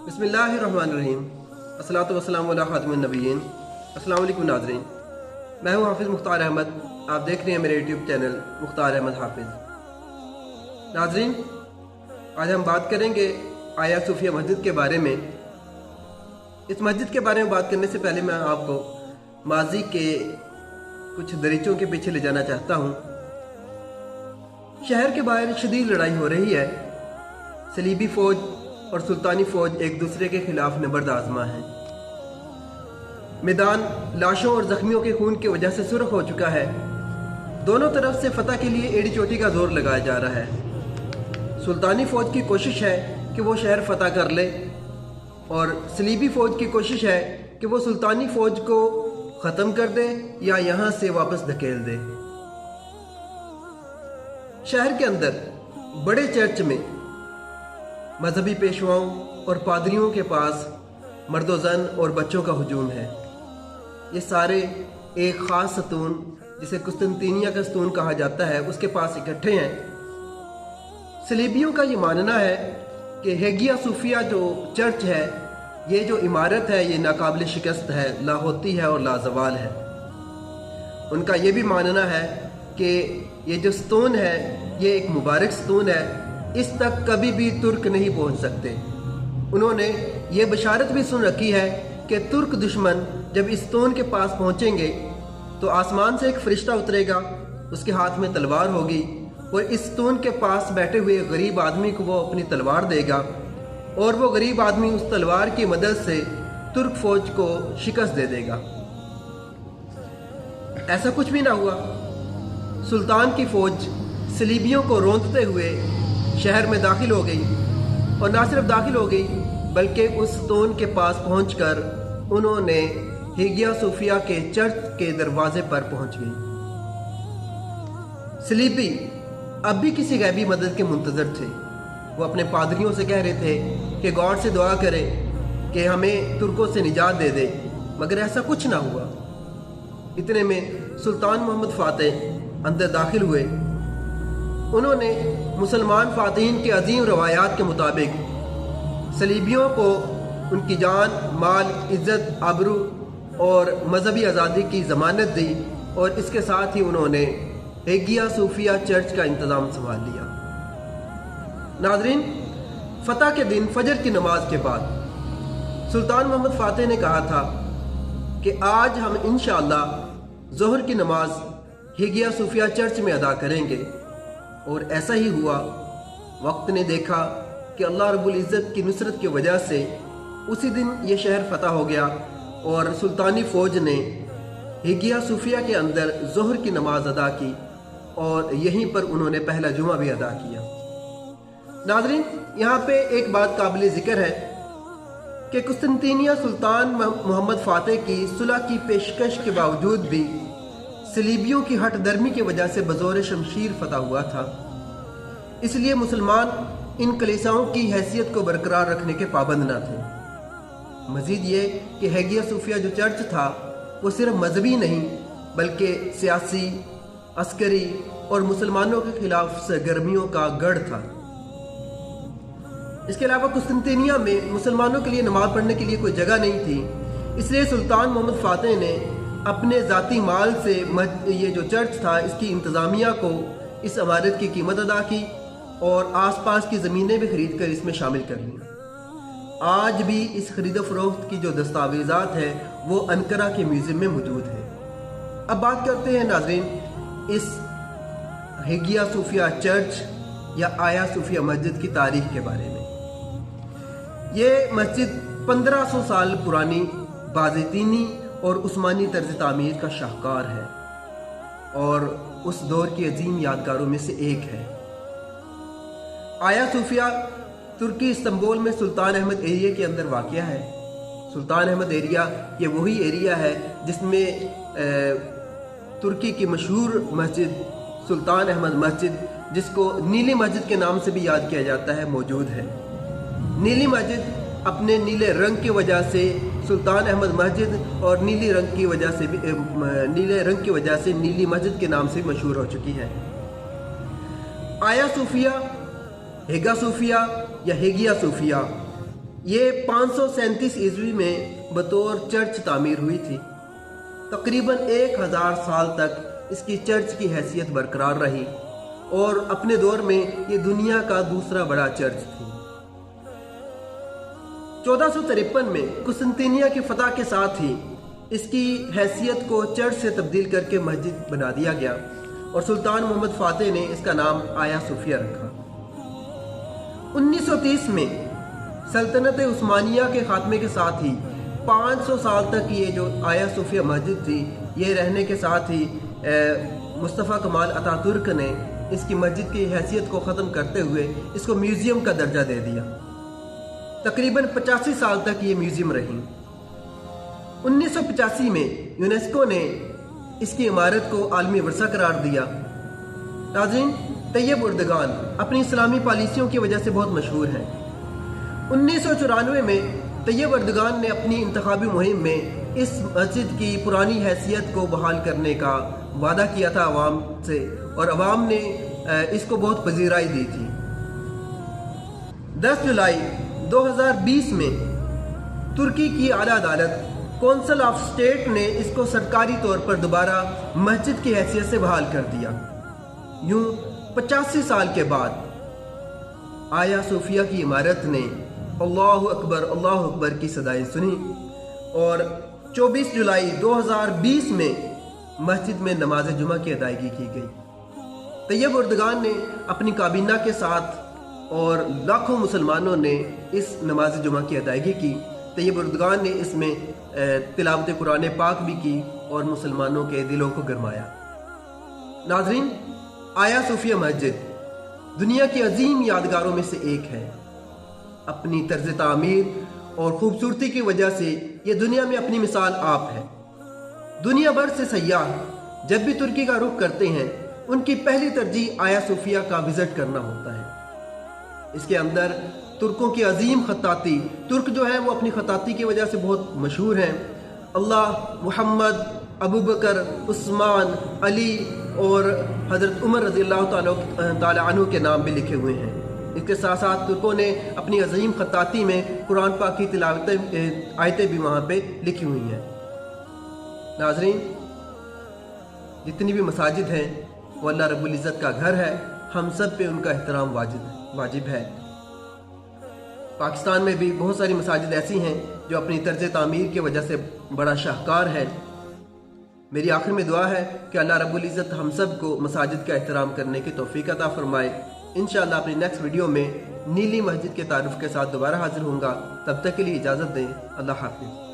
बिस्मिल्लाहिर्रहमानिर्रहीम। अस्सलातु वस्सलामु अला खातिमिन नबिय्यीन। अस्सलाम वालेकुम नाज़रीन, मैं हूँ हाफिज़ मुख्तार अहमद। आप देख रहे हैं मेरे यूट्यूब चैनल मुख्तार अहमद हाफिज़। नाज़रीन, आज हम बात करेंगे आया सूफिया मस्जिद के बारे में। इस मस्जिद के बारे में बात करने से पहले मैं आपको माजी के कुछ दरीचों के पीछे ले जाना चाहता हूँ। शहर के बाहर शदीद लड़ाई हो रही है। सलीबी फ़ौज और सुल्तानी फ़ौज एक दूसरे के खिलाफ नबर्द आज़मा है। मैदान लाशों और जख्मियों के खून की वजह से सुर्ख हो चुका है। दोनों तरफ से फतह के लिए एड़ी चोटी का जोर लगाया जा रहा है। सुल्तानी फ़ौज की कोशिश है कि वो शहर फतह कर ले और सलीबी फ़ौज की कोशिश है कि वो सुल्तानी फ़ौज को ख़त्म कर दे या यहाँ से वापस धकेल दे। शहर के अंदर बड़े चर्च में मजहबी पेशवाओं और पादरियों के पास मर्दो ज़न और बच्चों का हुजूम है। ये सारे एक ख़ास सतून जिसे कुस्तुनतीनिया का सतून कहा जाता है उसके पास इकट्ठे हैं। सलीबियों का ये मानना है कि हेगिया सूफिया जो चर्च है, ये जो इमारत है, ये नाकाबिल शिकस्त है, लाहोती है और लाजवाल है। उनका ये भी मानना है कि ये जो सतून है ये एक मुबारक सतून है, इस तक कभी भी तुर्क नहीं पहुंच सकते। उन्होंने ये बशारत भी सुन रखी है कि तुर्क दुश्मन जब इस सतून के पास पहुंचेंगे तो आसमान से एक फरिश्ता उतरेगा, उसके हाथ में तलवार होगी और इस सतून के पास बैठे हुए गरीब आदमी को वो अपनी तलवार देगा और वो गरीब आदमी उस तलवार की मदद से तुर्क फौज को शिकस्त दे देगा। ऐसा कुछ भी ना हुआ। सुल्तान की फौज सलीबियों को रोंदते हुए शहर में दाखिल हो गई और ना सिर्फ दाखिल हो गई बल्कि उस सतून के पास पहुंचकर उन्होंने हेगिया सूफिया के चर्च के दरवाजे पर पहुंच गई। सलीबी अब भी किसी गैबी मदद के मुंतजर थे। वो अपने पादरियों से कह रहे थे कि गॉड से दुआ करें कि हमें तुर्कों से निजात दे दे, मगर ऐसा कुछ ना हुआ। इतने में सुल्तान मोहम्मद फातेह अंदर दाखिल हुए। उन्होंने मुसलमान फातिहीन के अजीम रवायात के मुताबिक सलीबियों को उनकी जान, माल, इज़्ज़त, आबरू और मजहबी आज़ादी की ज़मानत दी और इसके साथ ही उन्होंने हेगिया सूफिया चर्च का इंतज़ाम संभाल लिया। नाज़रीन, फतह के दिन फजर की नमाज के बाद सुल्तान मोहम्मद फातेह ने कहा था कि आज हम इंशाअल्लाह ज़ोहर की नमाज हेगिया सूफिया चर्च में अदा करेंगे। और ऐसा ही हुआ। वक्त ने देखा कि अल्लाह रब्बुल इज़्ज़त की नुसरत की वजह से उसी दिन ये शहर फतह हो गया और सुल्तानी फ़ौज ने हेगिया सूफिया के अंदर ज़ोहर की नमाज अदा की और यहीं पर उन्होंने पहला जुमा भी अदा किया। नाज़रीन, यहाँ पे एक बात काबिल ज़िक्र है कि कुस्तुनतीनिया सुल्तान मोहम्मद फातेह की सुलह की पेशकश के बावजूद भी सलीबियों की हट दर्मी की वजह से बज़ौर शमशीर फतह हुआ था। इसलिए मुसलमान इन कलीसियाओं की हैसियत को बरकरार रखने के पाबंद न थे। मज़ीद ये कि हेगिया सूफिया जो चर्च था वो सिर्फ मजहबी नहीं बल्कि सियासी, अस्करी और मुसलमानों के खिलाफ सरगर्मियों का गढ़ था। इसके अलावा कुस्तुनतीनिया में मुसलमानों के लिए नमाज पढ़ने के लिए कोई जगह नहीं थी। इसलिए सुल्तान मोहम्मद फातेह ने अपने ज़ाती माल से ये जो चर्च था इसकी इंतज़ामिया को इस इमारत की कीमत अदा की और आसपास की ज़मीनें भी खरीद कर इसमें शामिल कर लीं। आज भी इस खरीद फरोख्त की जो दस्तावेज़ात है वो अंकारा के म्यूज़ियम में मौजूद है। अब बात करते हैं नाज़रीन इस हेगिया सूफिया चर्च या आया सूफिया मस्जिद की तारीख के बारे में। ये मस्जिद 1500 साल पुरानी बाज़ेतीनी और उस्मानी तर्ज तामीर का शाहकार है और उस दौर की अजीम यादगारों में से एक है। आया सूफिया तुर्की इस्तांबुल में सुल्तान अहमद एरिया के अंदर वाक़या है। सुल्तान अहमद एरिया ये वही एरिया है जिसमें तुर्की की मशहूर मस्जिद सुल्तान अहमद मस्जिद, जिसको नीली मस्जिद के नाम से भी याद किया जाता है, मौजूद है। नीली मस्जिद अपने नीले रंग की वजह से सुल्तान अहमद मस्जिद और नीले रंग की वजह से नीली मस्जिद के नाम से मशहूर हो चुकी है। आया सूफिया हेगा सूफिया या हेगिया सूफिया یہ 537 عیسوی میں بطور چرچ تعمیر ہوئی تھی۔ تقریباً 1000 سال تک اس کی چرچ کی حیثیت برقرار رہی اور اپنے دور میں یہ دنیا کا دوسرا بڑا چرچ تھی۔ 1453 میں قسطنطنیہ کی فتح کے ساتھ ہی اس کی حیثیت کو چرچ سے تبدیل کر کے مسجد بنا دیا گیا اور سلطان محمد فاتح نے اس کا نام آیا صوفیہ رکھا۔ 1930 میں سلطنت عثمانیہ کے خاتمے کے ساتھ ہی 500 سال تک یہ جو آیا صوفیہ مسجد تھی، یہ رہنے کے ساتھ ہی مصطفیٰ کمال اتا ترک نے اس کی مسجد کی حیثیت کو ختم کرتے ہوئے اس کو میوزیم کا درجہ دے دیا۔ تقریباً 85 سال تک یہ میوزیم رہی۔ 1985 میں یونیسکو نے اس کی عمارت کو عالمی ورثہ قرار دیا۔ ناظرین، طیب اردگان اپنی اسلامی پالیسیوں کی وجہ سے بہت مشہور ہیں۔ 1994 میں طیب اردگان نے اپنی انتخابی مہم میں اس مسجد کی پرانی حیثیت کو بحال کرنے کا وعدہ کیا تھا عوام سے، اور عوام نے اس کو بہت پذیرائی دی تھی۔ 10 جولائی 2020 میں ترکی کی اعلیٰ عدالت کونسل آف اسٹیٹ نے اس کو سرکاری طور پر دوبارہ مسجد کی حیثیت سے بحال کر دیا۔ یوں 85 سال کے بعد آیا صوفیہ کی عمارت نے اللہ اکبر کی صدائیں سنی اور 24 جولائی 2020 میں مسجد میں نماز جمعہ کی ادائیگی کی گئی۔ طیب اردگان نے اپنی کابینہ کے ساتھ اور لاکھوں مسلمانوں نے اس نماز جمعہ کی ادائیگی کی۔ طیب اردگان نے اس میں تلاوت قرآن پاک بھی کی اور مسلمانوں کے دلوں کو گرمایا۔ ناظرین، آیا صوفیہ مسجد دنیا کی عظیم یادگاروں میں سے ایک ہے۔ اپنی طرز تعمیر اور خوبصورتی کی وجہ سے یہ دنیا میں اپنی مثال آپ ہے۔ دنیا بھر سے سیاح جب بھی ترکی کا رخ کرتے ہیں، ان کی پہلی ترجیح آیا صوفیہ کا وزٹ کرنا ہوتا ہے۔ اس کے اندر ترکوں کی عظیم خطاطی، ترک جو ہے وہ اپنی خطاطی کی وجہ سے بہت مشہور ہیں۔ اللہ، محمد، ابوبکر، عثمان، علی اور حضرت عمر رضی اللہ تعالیٰ عنہ کے نام بھی لکھے ہوئے ہیں۔ اس کے ساتھ ساتھ ترکوں نے اپنی عظیم خطاطی میں قرآن پاک کی آیتیں بھی وہاں پہ لکھی ہوئی ہیں۔ ناظرین، جتنی بھی مساجد ہیں وہ اللہ رب العزت کا گھر ہے، ہم سب پہ ان کا احترام واجب ہے۔ پاکستان میں بھی بہت ساری مساجد ایسی ہیں جو اپنی طرز تعمیر کی وجہ سے بڑا شاہکار ہے۔ میری آخر میں دعا ہے کہ اللہ رب العزت ہم سب کو مساجد کا احترام کرنے کی توفیق عطا فرمائے۔ انشاءاللہ اپنی نیکسٹ ویڈیو میں نیلی مسجد کے تعارف کے ساتھ دوبارہ حاضر ہوں گا۔ تب تک کے لیے اجازت دیں۔ اللہ حافظ۔